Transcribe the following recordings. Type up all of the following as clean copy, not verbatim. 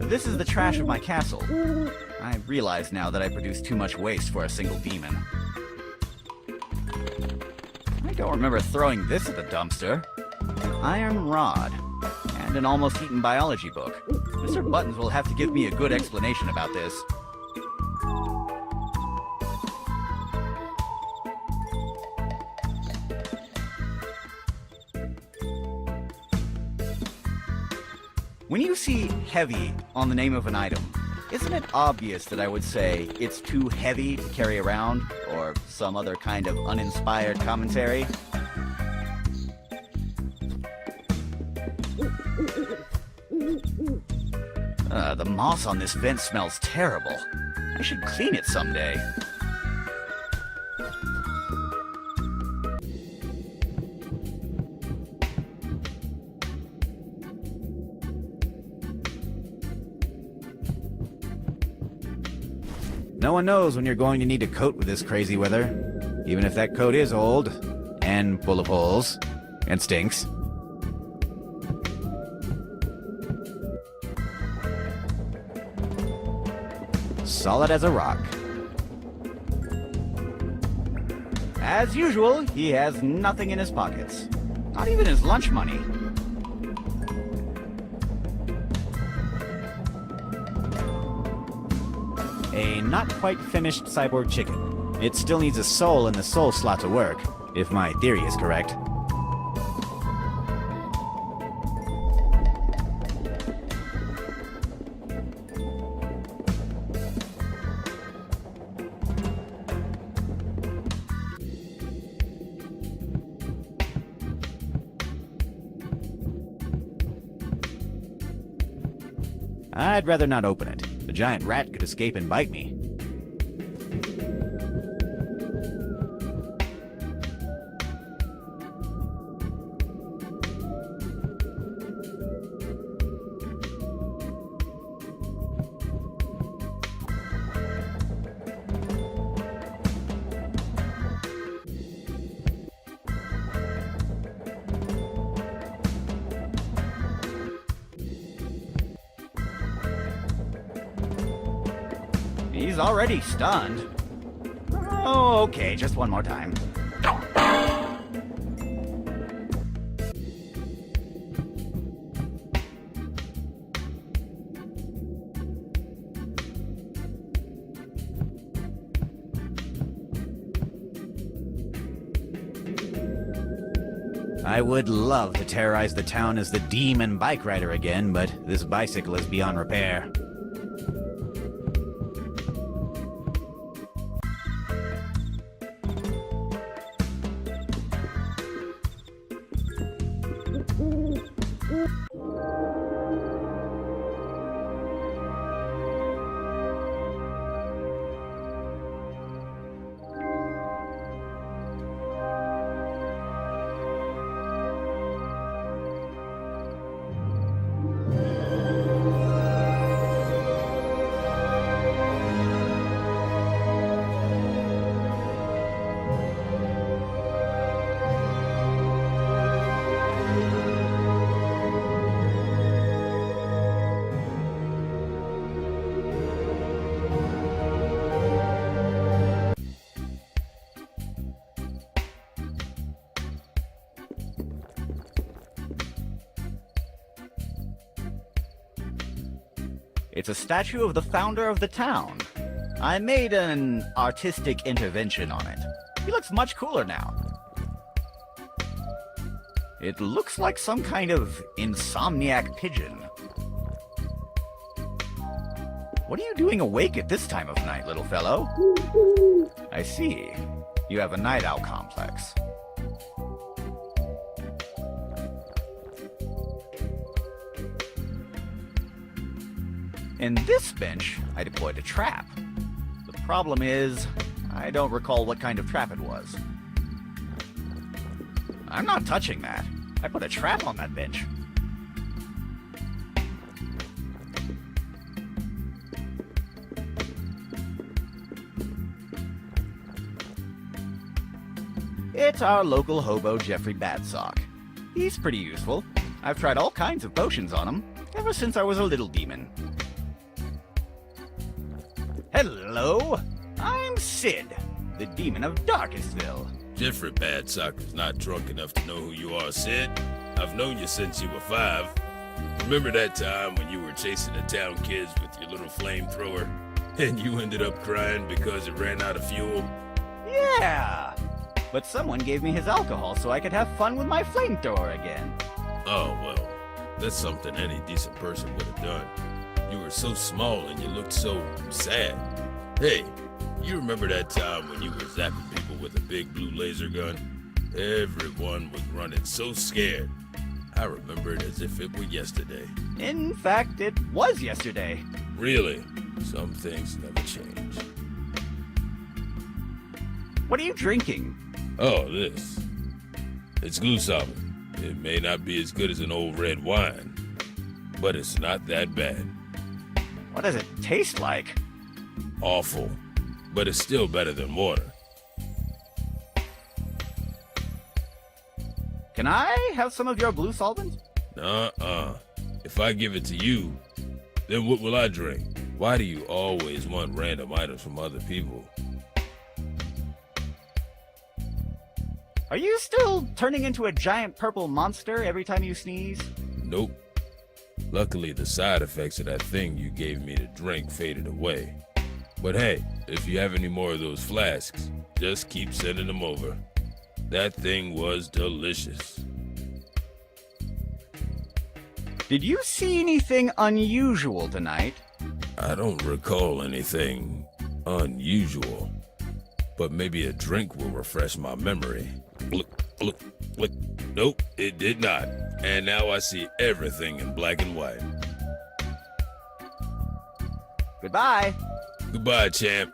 This is the trash of my castle. I realize now that I produce too much waste for a single demon. I don't remember throwing this at the dumpster. An iron rod. And an almost eaten biology book. Mr. Buttons will have to give me a good explanation about this. When you see heavy on the name of an item, isn't it obvious that I would say it's too heavy to carry around, or some other kind of uninspired commentary? The moss on this vent smells terrible. I should clean it someday. No one knows when you're going to need a coat with this crazy weather, even if that coat is old, and full of holes, and stinks. Solid as a rock. As usual, he has nothing in his pockets. Not even his lunch money. A not quite finished cyborg chicken. It still needs a soul in the soul slot to work, if my theory is correct. I'd rather not open it. The giant rat could escape and bite me. He's already stunned. Oh, okay, just one more time. I would love to terrorize the town as the demon bike rider again, but this bicycle is beyond repair. It's a statue of the founder of the town. I made an artistic intervention on it. He looks much cooler now. It looks like some kind of insomniac pigeon. What are you doing awake at this time of night, little fellow? I see. You have a night owl complex. In this bench, I deployed a trap. The problem is, I don't recall what kind of trap it was. I'm not touching that. I put a trap on that bench. It's our local hobo, Jeffrey Badsock. He's pretty useful. I've tried all kinds of potions on him, ever since I was a little demon. Hello, I'm Sid, the demon of Darkestville. Jeffrey Badsock is not drunk enough to know who you are, Sid. I've known you since you were 5. Remember that time when you were chasing the town kids with your little flamethrower, and you ended up crying because it ran out of fuel? Yeah, but someone gave me his alcohol so I could have fun with my flamethrower again. Oh, well, that's something any decent person would have done. You were so small and you looked so sad. Hey, you remember that time when you were zapping people with a big blue laser gun? Everyone was running so scared. I remember it as if it were yesterday. In fact, it was yesterday. Really? Some things never change. What are you drinking? Oh, this. It's glue solid. It may not be as good as an old red wine, but it's not that bad. What does it taste like? Awful, but it's still better than water. Can I have some of your blue solvent? Nuh-uh. If I give it to you, then what will I drink? Why do you always want random items from other people? Are you still turning into a giant purple monster every time you sneeze? Nope. Luckily, the side effects of that thing you gave me to drink faded away. But hey, if you have any more of those flasks, just keep sending them over. That thing was delicious. Did you see anything unusual tonight? I don't recall anything unusual, but maybe a drink will refresh my memory. Look, look, look. Nope, it did not. And now I see everything in black and white. Goodbye. Goodbye, champ.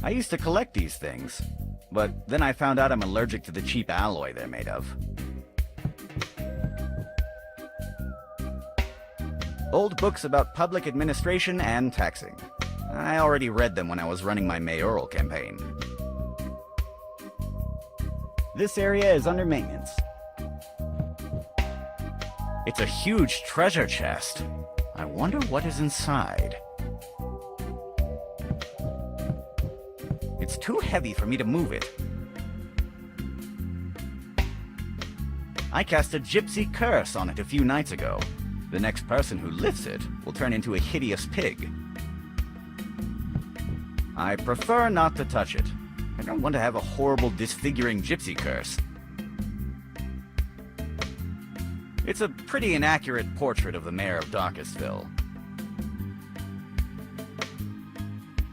I used to collect these things, but then I found out I'm allergic to the cheap alloy they're made of. Old books about public administration and taxing. I already read them when I was running my mayoral campaign. This area is under maintenance. It's a huge treasure chest. I wonder what is inside. It's too heavy for me to move it. I cast a gypsy curse on it a few nights ago. The next person who lifts it will turn into a hideous pig. I prefer not to touch it. I don't want to have a horrible, disfiguring gypsy curse. It's a pretty inaccurate portrait of the mayor of Darkestville.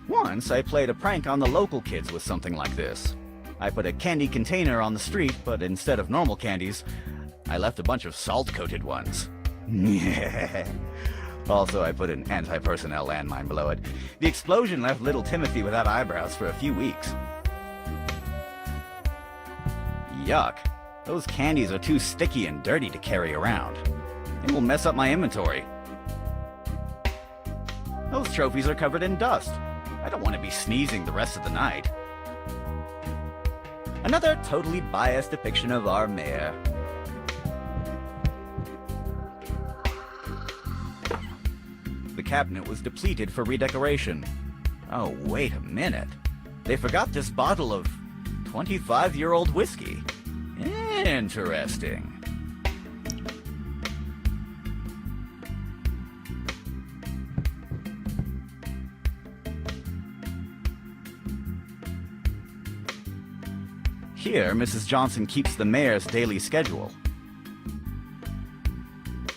Once I played a prank on the local kids with something like this. I put a candy container on the street, but instead of normal candies, I left a bunch of salt-coated ones. Also, I put an anti-personnel landmine below it. The explosion left little Timothy without eyebrows for a few weeks. Yuck. Those candies are too sticky and dirty to carry around. They will mess up my inventory. Those trophies are covered in dust. I don't want to be sneezing the rest of the night. Another totally biased depiction of our mayor. The cabinet was depleted for redecoration. Oh, wait a minute. They forgot this bottle of 25-year-old whiskey. Interesting. Here, Mrs. Johnson keeps the mayor's daily schedule.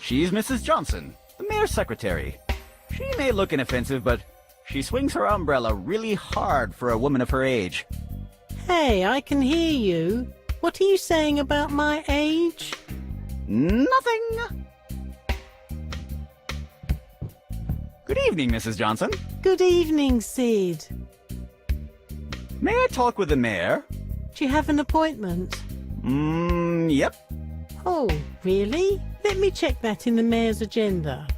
She's Mrs. Johnson, the mayor's secretary. She may look inoffensive, but she swings her umbrella really hard for a woman of her age. Hey, I can hear you. What are you saying about my age? Nothing. Good evening, Mrs. Johnson. Good evening, Sid. May I talk with the mayor? Do you have an appointment? Yep. Oh, really? Let me check that in the mayor's agenda.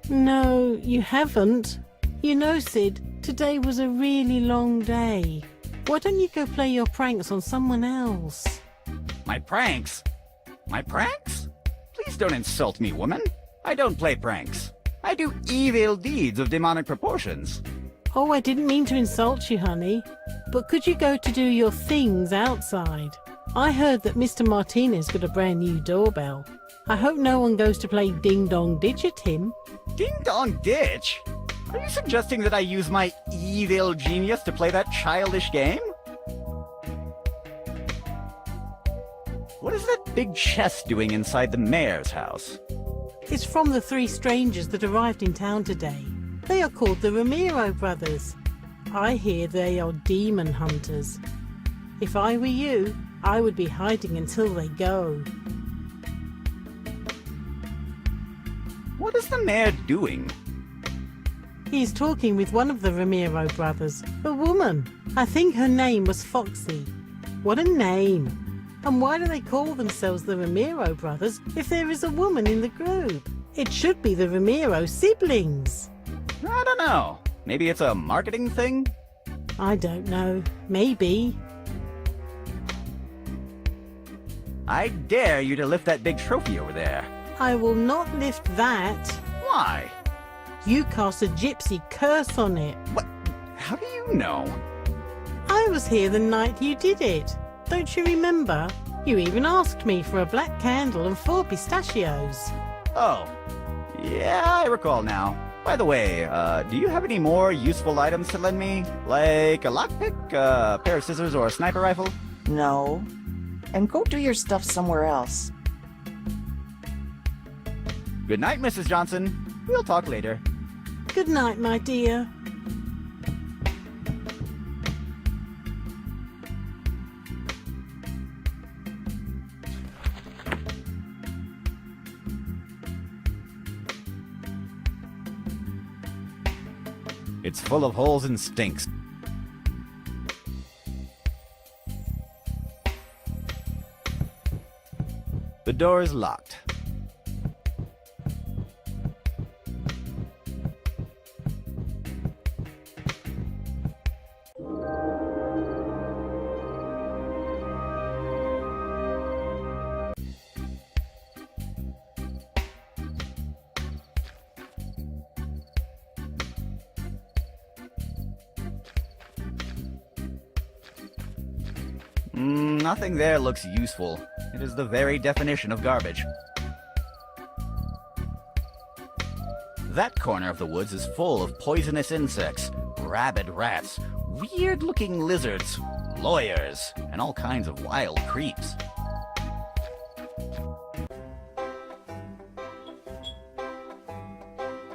No, you haven't. You know, Sid, Today was a really long day. Why don't you go play your pranks on someone else? My pranks? My pranks? Please don't insult me, woman. I don't play pranks. I do evil deeds of demonic proportions. Oh, I didn't mean to insult you, honey. But could you go to do your things outside? I heard that Mr. Martinez got a brand new doorbell. I hope no one goes to play Ding Dong Ditch at him. Ding Dong Ditch? Are you suggesting that I use my evil genius to play that childish game? What is that big chest doing inside the mayor's house? It's from the 3 strangers that arrived in town today. They are called the Ramiro brothers. I hear they are demon hunters. If I were you, I would be hiding until they go. What is the mayor doing? He is talking with one of the Ramiro brothers, a woman. I think her name was Foxy. What a name! And why do they call themselves the Ramiro brothers if there is a woman in the group? It should be the Ramiro siblings. I don't know. Maybe it's a marketing thing? I don't know. Maybe. I dare you to lift that big trophy over there. I will not lift that. Why? You cast a gypsy curse on it. What? How do you know? I was here the night you did it. Don't you remember? You even asked me for a black candle and 4 pistachios. Oh. Yeah, I recall now. By the way, do you have any more useful items to lend me? Like a lockpick, a pair of scissors, or a sniper rifle? No. And go do your stuff somewhere else. Good night, Mrs. Johnson. We'll talk later. Good night, my dear. It's full of holes and stinks. The door is locked. Nothing there looks useful. It is the very definition of garbage. That corner of the woods is full of poisonous insects, rabid rats, weird-looking lizards, lawyers, and all kinds of wild creeps.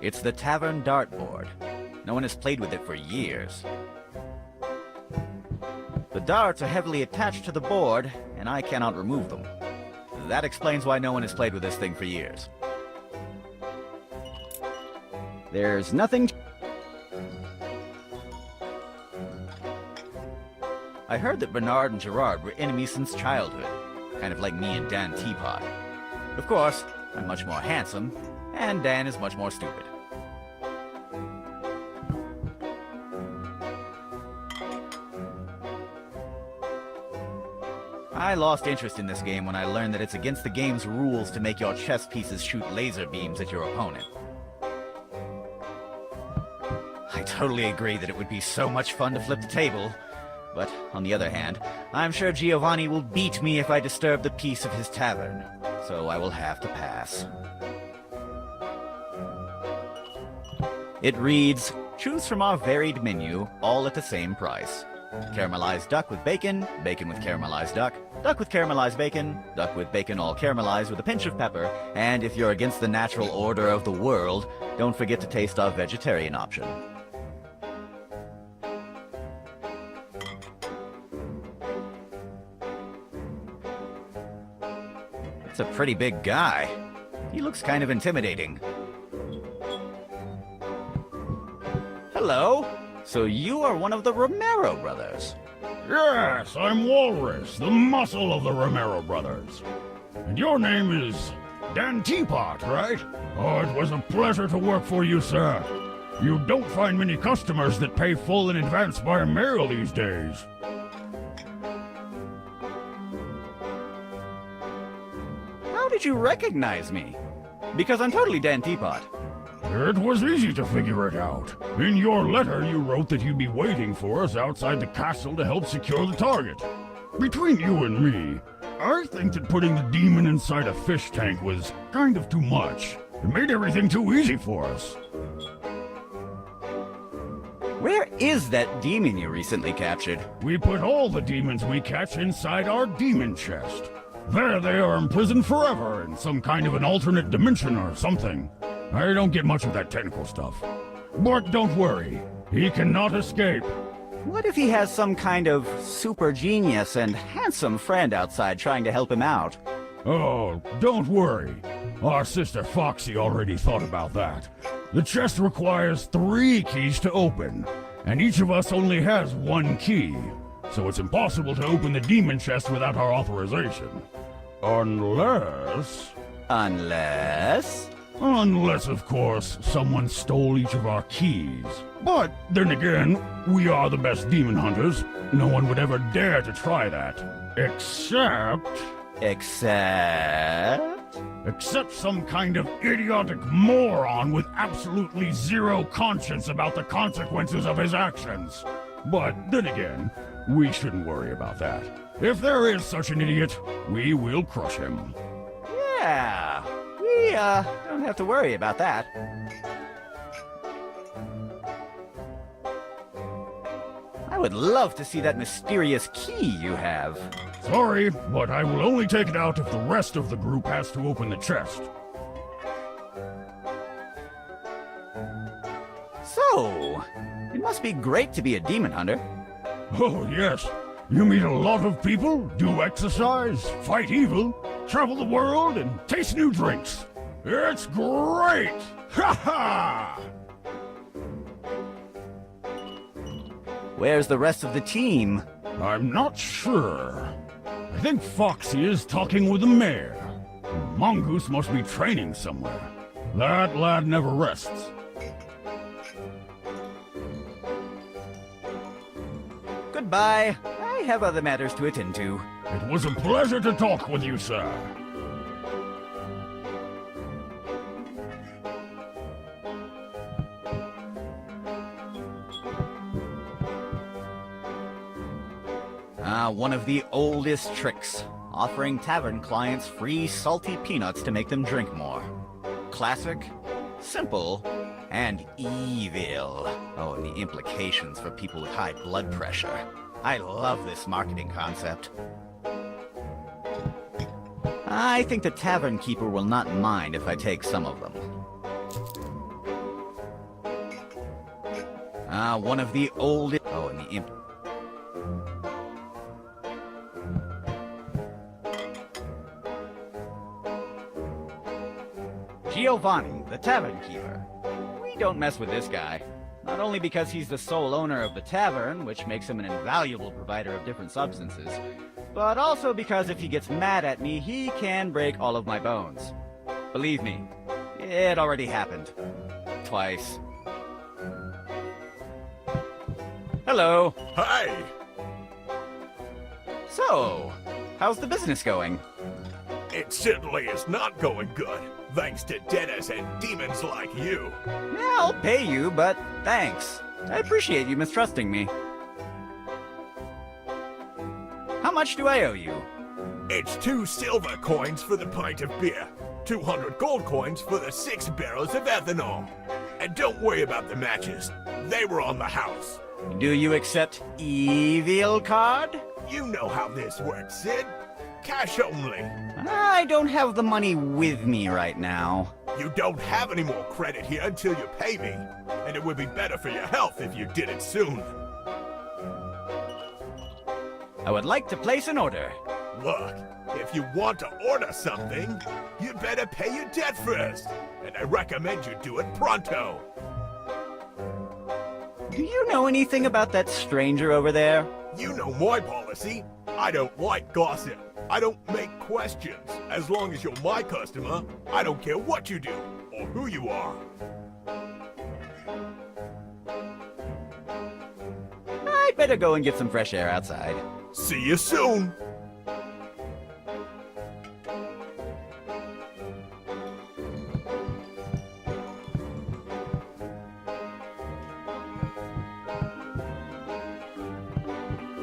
It's the tavern dartboard. No one has played with it for years. The darts are heavily attached to the board, and I cannot remove them. That explains why no one has played with this thing for years. There's nothing... I heard that Bernard and Gerard were enemies since childhood, kind of like me and Dan Teapot. Of course, I'm much more handsome, and Dan is much more stupid. I lost interest in this game when I learned that it's against the game's rules to make your chess pieces shoot laser beams at your opponent. I totally agree that it would be so much fun to flip the table, but on the other hand, I'm sure Giovanni will beat me if I disturb the peace of his tavern, so I will have to pass. It reads, choose from our varied menu, all at the same price. Caramelized duck with bacon, bacon with caramelized duck, duck with caramelized bacon, duck with bacon all caramelized with a pinch of pepper, and if you're against the natural order of the world, don't forget to taste our vegetarian option. It's a pretty big guy. He looks kind of intimidating. Hello. So you are one of the Romero brothers. Yes, I'm Walrus, the muscle of the Romero brothers. And your name is Dan Teapot, right? Oh, it was a pleasure to work for you, sir. You don't find many customers that pay full in advance by mail these days. How did you recognize me? Because I'm totally Dan Teapot. It was easy to figure it out. In your letter, you wrote that you'd be waiting for us outside the castle to help secure the target. Between you and me, I think that putting the demon inside a fish tank was kind of too much. It made everything too easy for us. Where is that demon you recently captured? We put all the demons we catch inside our demon chest. There they are imprisoned forever in some kind of an alternate dimension or something. I don't get much of that technical stuff. But don't worry, he cannot escape. What if he has some kind of super genius and handsome friend outside trying to help him out? Oh, don't worry. Our sister Foxy already thought about that. The chest requires 3 keys to open, and each of us only has 1 key. So it's impossible to open the demon chest without our authorization. Unless, of course, someone stole each of our keys. But then again, we are the best demon hunters. No one would ever dare to try that. Except some kind of idiotic moron with absolutely zero conscience about the consequences of his actions. But then again, we shouldn't worry about that. If there is such an idiot, we will crush him. Yeah, we don't have to worry about that. I would love to see that mysterious key you have. Sorry, but I will only take it out if the rest of the group has to open the chest. So, it must be great to be a demon hunter. Oh, yes. You meet a lot of people, do exercise, fight evil, travel the world, and taste new drinks. It's great! Ha ha! Where's the rest of the team? I'm not sure. I think Foxy is talking with the mayor. Mongoose must be training somewhere. That lad never rests. Goodbye. I have other matters to attend to. It was a pleasure to talk with you, sir. One of the oldest tricks. Offering tavern clients free salty peanuts to make them drink more. Classic, simple, and evil. Oh, and the implications for people with high blood pressure. I love this marketing concept. I think the tavern keeper will not mind if I take some of them. One of the oldest... Oh, and the Giovanni, the tavern keeper. We don't mess with this guy. Not only because he's the sole owner of the tavern, which makes him an invaluable provider of different substances, but also because if he gets mad at me, he can break all of my bones. Believe me, it already happened. Twice. Hello. Hi! So, how's the business going? It certainly is not going good, thanks to debtors and demons like you. Yeah, I'll pay you, but thanks. I appreciate you mistrusting me. How much do I owe you? It's 2 silver coins for the pint of beer, 200 gold coins for the 6 barrels of ethanol. And don't worry about the matches. They were on the house. Do you accept evil card? You know how this works, Sid. Cash only. I don't have the money with me right now. You don't have any more credit here until you pay me. And it would be better for your health if you did it soon. I would like to place an order. Look, if you want to order something, you better pay your debt first. And I recommend you do it pronto. Do you know anything about that stranger over there? You know my policy. I don't like gossip. I don't make questions. As long as you're my customer, I don't care what you do or who you are. I'd better go and get some fresh air outside. See you soon.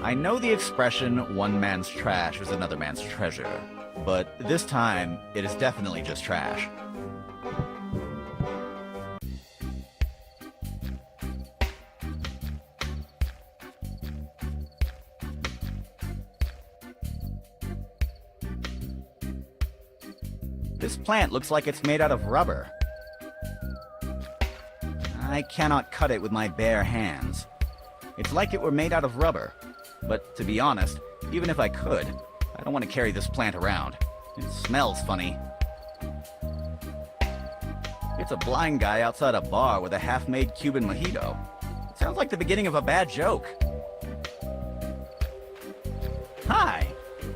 I know the expression, one man's trash is another man's treasure, but this time, it is definitely just trash. This plant looks like it's made out of rubber. I cannot cut it with my bare hands. It's like it were made out of rubber. But to be honest, even if I could, I don't want to carry this plant around. It smells funny. It's a blind guy outside a bar with a half-made Cuban mojito. It sounds like the beginning of a bad joke. Hi.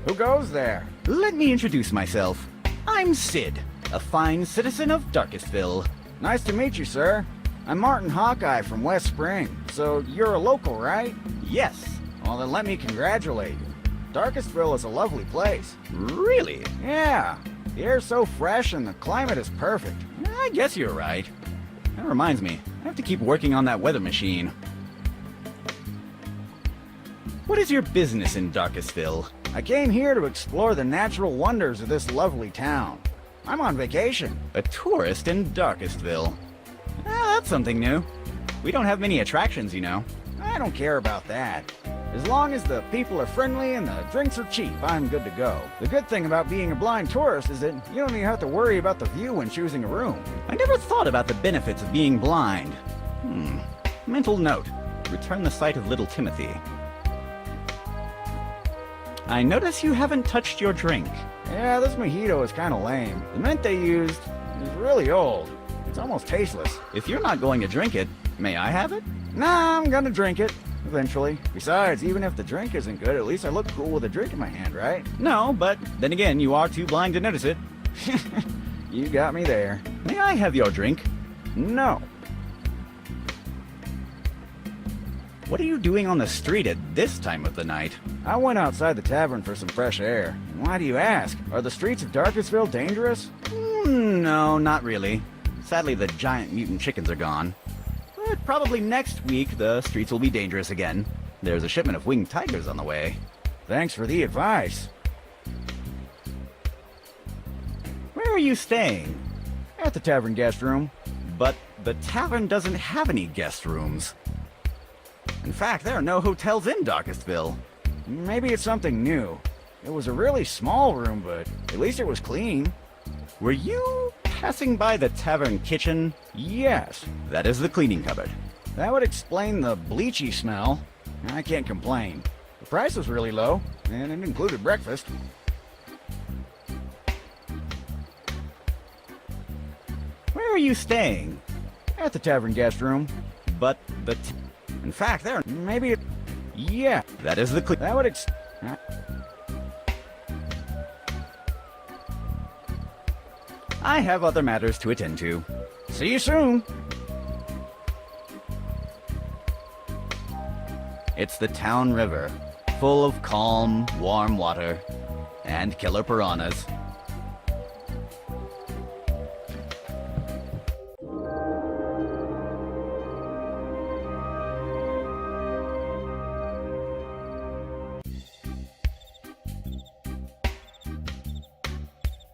Who goes there? Let me introduce myself. I'm Sid, a fine citizen of Darkestville. Nice to meet you, sir. I'm Martin Hawkeye from West Spring. So you're a local, right? Yes. Well, then let me congratulate you. Darkestville is a lovely place. Really? Yeah. The air's so fresh and the climate is perfect. I guess you're right. That reminds me, I have to keep working on that weather machine. What is your business in Darkestville? I came here to explore the natural wonders of this lovely town. I'm on vacation. A tourist in Darkestville. That's something new. We don't have many attractions, you know. I don't care about that. As long as the people are friendly and the drinks are cheap, I'm good to go. The good thing about being a blind tourist is that you don't even have to worry about the view when choosing a room. I never thought about the benefits of being blind. Mental note. Return the sight of little Timothy. I notice you haven't touched your drink. Yeah, this mojito is kind of lame. The mint they used is really old. It's almost tasteless. If you're not going to drink it, may I have it? Nah, I'm gonna drink it. Eventually. Besides, even if the drink isn't good, at least I look cool with a drink in my hand, right? No, but then again, you are too blind to notice it. You got me there. May I have your drink? No. What are you doing on the street at this time of the night? I went outside the tavern for some fresh air. Why do you ask? Are the streets of Darkestville dangerous? No, not really. Sadly, the giant mutant chickens are gone. But probably next week, the streets will be dangerous again. There's a shipment of winged tigers on the way. Thanks for the advice. Where are you staying? At the tavern guest room. But the tavern doesn't have any guest rooms. In fact, there are no hotels in Darkestville. Maybe it's something new. It was a really small room, but at least it was clean. Were you passing by the tavern kitchen? Yes. That is the cleaning cupboard. That would explain the bleachy smell. I can't complain. The price was really low, and it included breakfast. Where are you staying? At the tavern guest room. But in fact, there. Maybe it. Yeah. That is the That would I have other matters to attend to. See you soon. It's the town river, full of calm, warm water, and killer piranhas.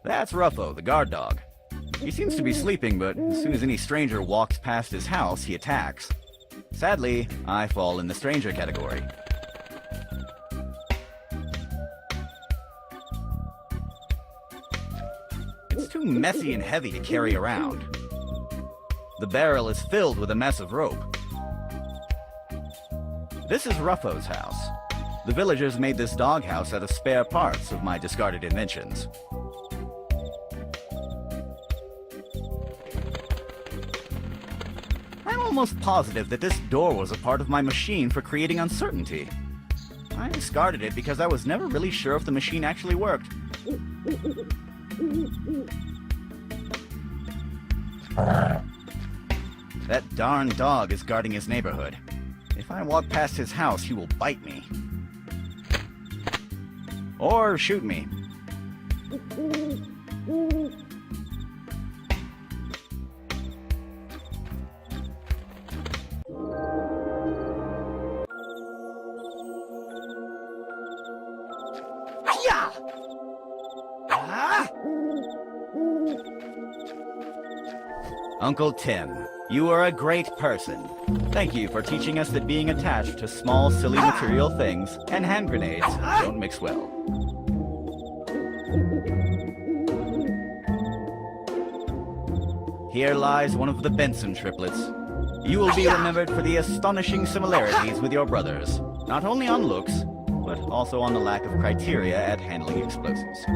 That's Ruffo, the guard dog. He seems to be sleeping, but as soon as any stranger walks past his house, he attacks. Sadly, I fall in the stranger category. It's too messy and heavy to carry around. The barrel is filled with a mess of rope. This is Ruffo's house. The villagers made this doghouse out of spare parts of my discarded inventions. I'm almost positive that this door was a part of my machine for creating uncertainty. I discarded it because I was never really sure if the machine actually worked. That darn dog is guarding his neighborhood. If I walk past his house, he will bite me. Or shoot me. Uncle Tim, you are a great person. Thank you for teaching us that being attached to small, silly material things and hand grenades don't mix well. Here lies one of the Benson triplets. You will be remembered for the astonishing similarities with your brothers, not only on looks, but also on the lack of criteria at handling explosives.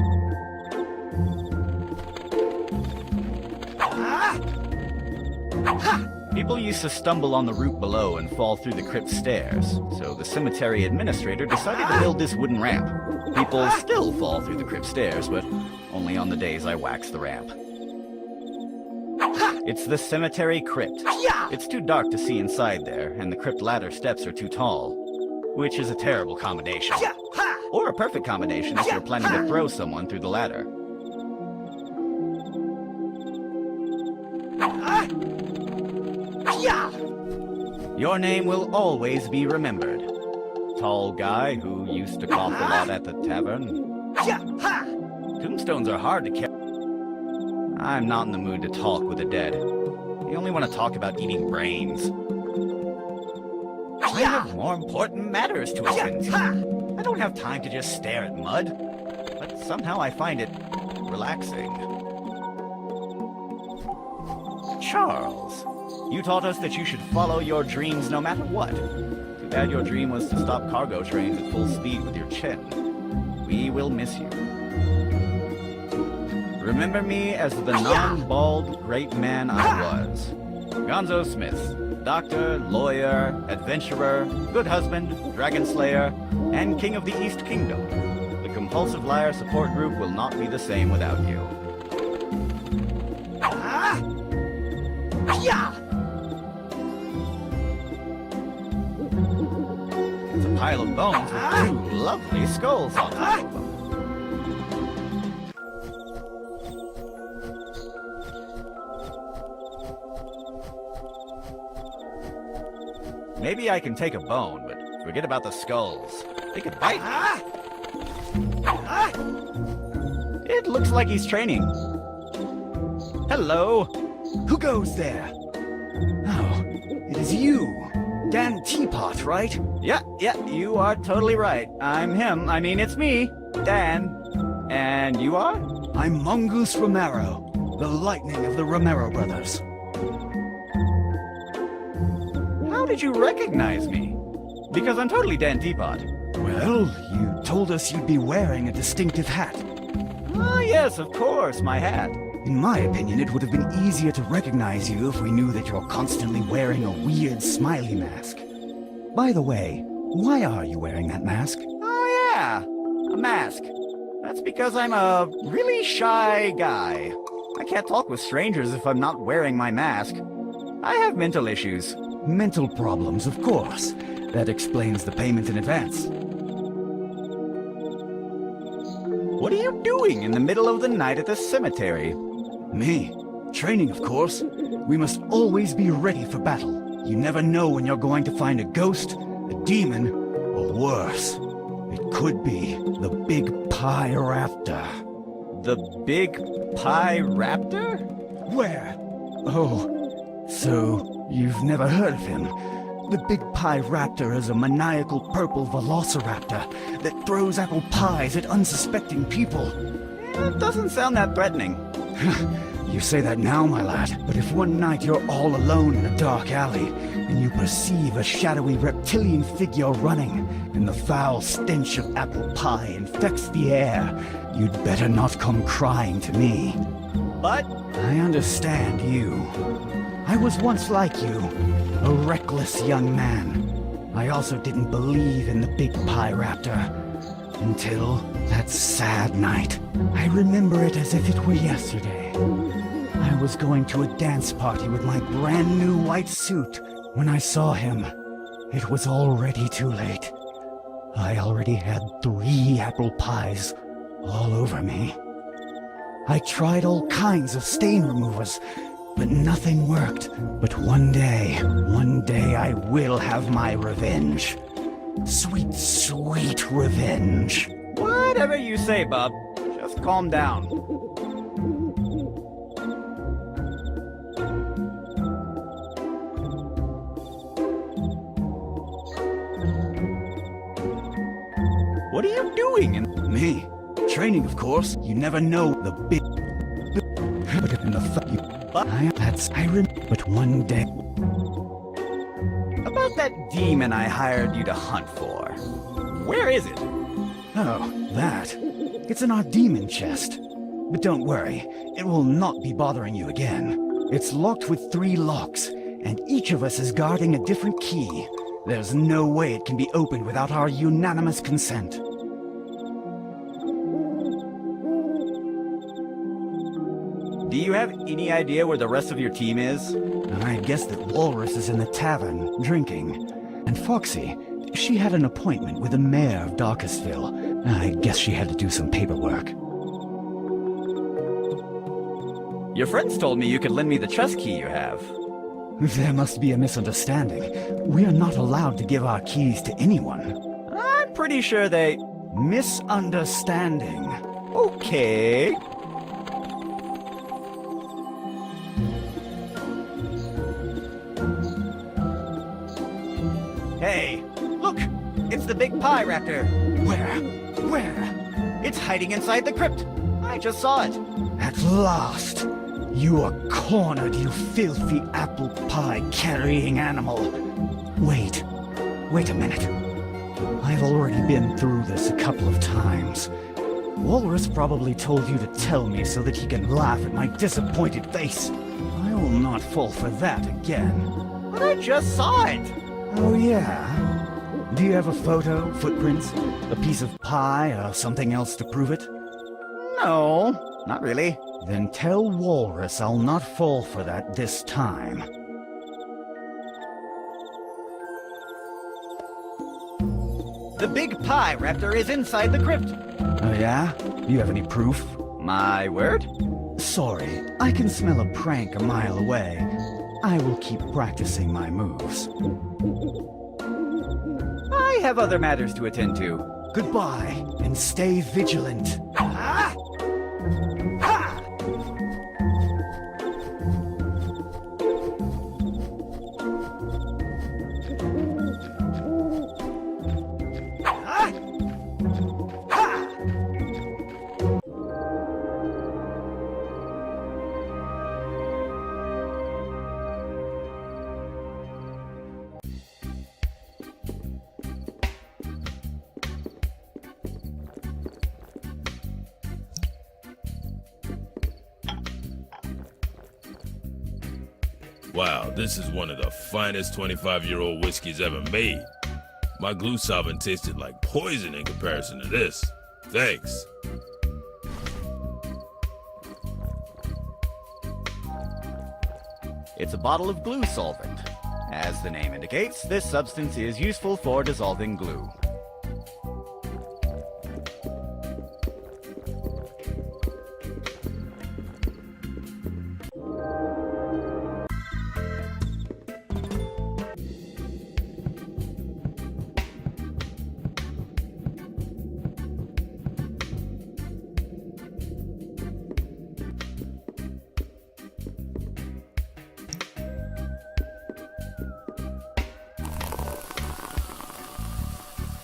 People used to stumble on the route below and fall through the crypt stairs, so the cemetery administrator decided to build this wooden ramp. People still fall through the crypt stairs, but only on the days I wax the ramp. It's the cemetery crypt. It's too dark to see inside there, and the crypt ladder steps are too tall, which is a terrible combination. Or a perfect combination if you're planning to throw someone through the ladder. Your name will always be remembered. Tall guy who used to cough a lot at the tavern. Tombstones are hard to carry. I'm not in the mood to talk with the dead. They only want to talk about eating brains. I have more important matters to attend to. I don't have time to just stare at mud. But somehow I find it relaxing. Charles, you taught us that you should follow your dreams no matter what. Too bad your dream was to stop cargo trains at full speed with your chin. We will miss you. Remember me as the non-bald great man I was. Gonzo Smith, doctor, lawyer, adventurer, good husband, dragon slayer, and king of the East Kingdom. The Compulsive Liar support group will not be the same without you. It's a pile of bones with two lovely skulls on top of them. Maybe I can take a bone, but forget about the skulls. They could bite me. It looks like he's training. Hello. Who goes there? Oh, it is you. Dan Teapot, right? Yeah, you are totally right. I'm him. I mean, it's me, Dan. And you are? I'm Mongoose Romero, the lightning of the Romero brothers. How did you recognize me? Because I'm totally Dan Teapot. Well, you told us you'd be wearing a distinctive hat. Ah, yes, of course, my hat. In my opinion, it would have been easier to recognize you if we knew that you're constantly wearing a weird smiley mask. By the way, why are you wearing that mask? Oh, yeah, a mask. That's because I'm a really shy guy. I can't talk with strangers if I'm not wearing my mask. I have mental issues. Mental problems, of course. That explains the payment in advance. What are you doing in the middle of the night at the cemetery? Me? Training, of course. We must always be ready for battle. You never know when you're going to find a ghost, a demon, or worse. It could be the Big Pie Raptor. The Big Pie Raptor? Where? Oh, so you've never heard of him? The Big Pie Raptor is a maniacal purple velociraptor that throws apple pies at unsuspecting people. It doesn't sound that threatening. You say that now, my lad, but if one night you're all alone in a dark alley and you perceive a shadowy reptilian figure running and the foul stench of apple pie infects the air, you'd better not come crying to me. But I understand you. I was once like you, a reckless young man. I also didn't believe in the Big Pie Raptor until that sad night. I remember it as if it were yesterday. I was going to a dance party with my brand new white suit when I saw him. It was already too late. I already had 3 apple pies all over me. I tried all kinds of stain removers, but nothing worked. But one day I will have my revenge. Sweet, sweet revenge. Whatever you say, bub. Just calm down. What are you doing? Me? Training, of course. You never know the big... But in the but one day... About that demon I hired you to hunt for. Where is it? Oh, that. It's in our demon chest. But don't worry, it will not be bothering you again. It's locked with 3 locks, and each of us is guarding a different key. There's no way it can be opened without our unanimous consent. Do you have any idea where the rest of your team is? I guess that Walrus is in the tavern, drinking. And Foxy, she had an appointment with the mayor of Darkestville. I guess she had to do some paperwork. Your friends told me you could lend me the chest key you have. There must be a misunderstanding. We are not allowed to give our keys to anyone. I'm pretty sure they... Misunderstanding. Okay. Hey, look! It's the big pie raptor. Where? It's hiding inside the crypt. I just saw it. At last! You are cornered, you filthy apple pie carrying animal. Wait a minute. I've already been through this a couple of times. Walrus probably told you to tell me so that he can laugh at my disappointed face. I will not fall for that again. But I just saw it. Oh yeah? Do you have a photo, footprints, a piece of pie, or something else to prove it? No, not really. Then tell Walrus I'll not fall for that this time. The big pie raptor is inside the crypt. Oh yeah? You have any proof? My word? Sorry, I can smell a prank a mile away. I will keep practicing my moves. I have other matters to attend to. Goodbye, and stay vigilant. Ah! Ha! Ah! Ha! Wow, this is one of the finest 25-year-old whiskeys ever made. My glue solvent tasted like poison in comparison to this. Thanks. It's a bottle of glue solvent. As the name indicates, this substance is useful for dissolving glue.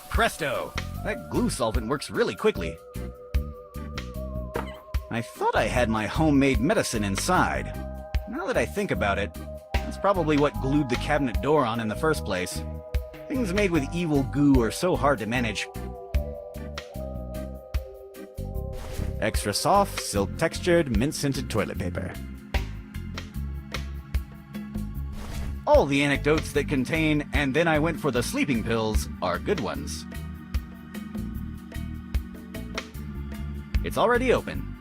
Presto! That glue solvent works really quickly. I thought I had my homemade medicine inside. Now that I think about it, that's probably what glued the cabinet door on in the first place. Things made with evil goo are so hard to manage. Extra soft, silk-textured, mint-scented toilet paper. All the anecdotes that contain, and then I went for the sleeping pills, are good ones. It's already open.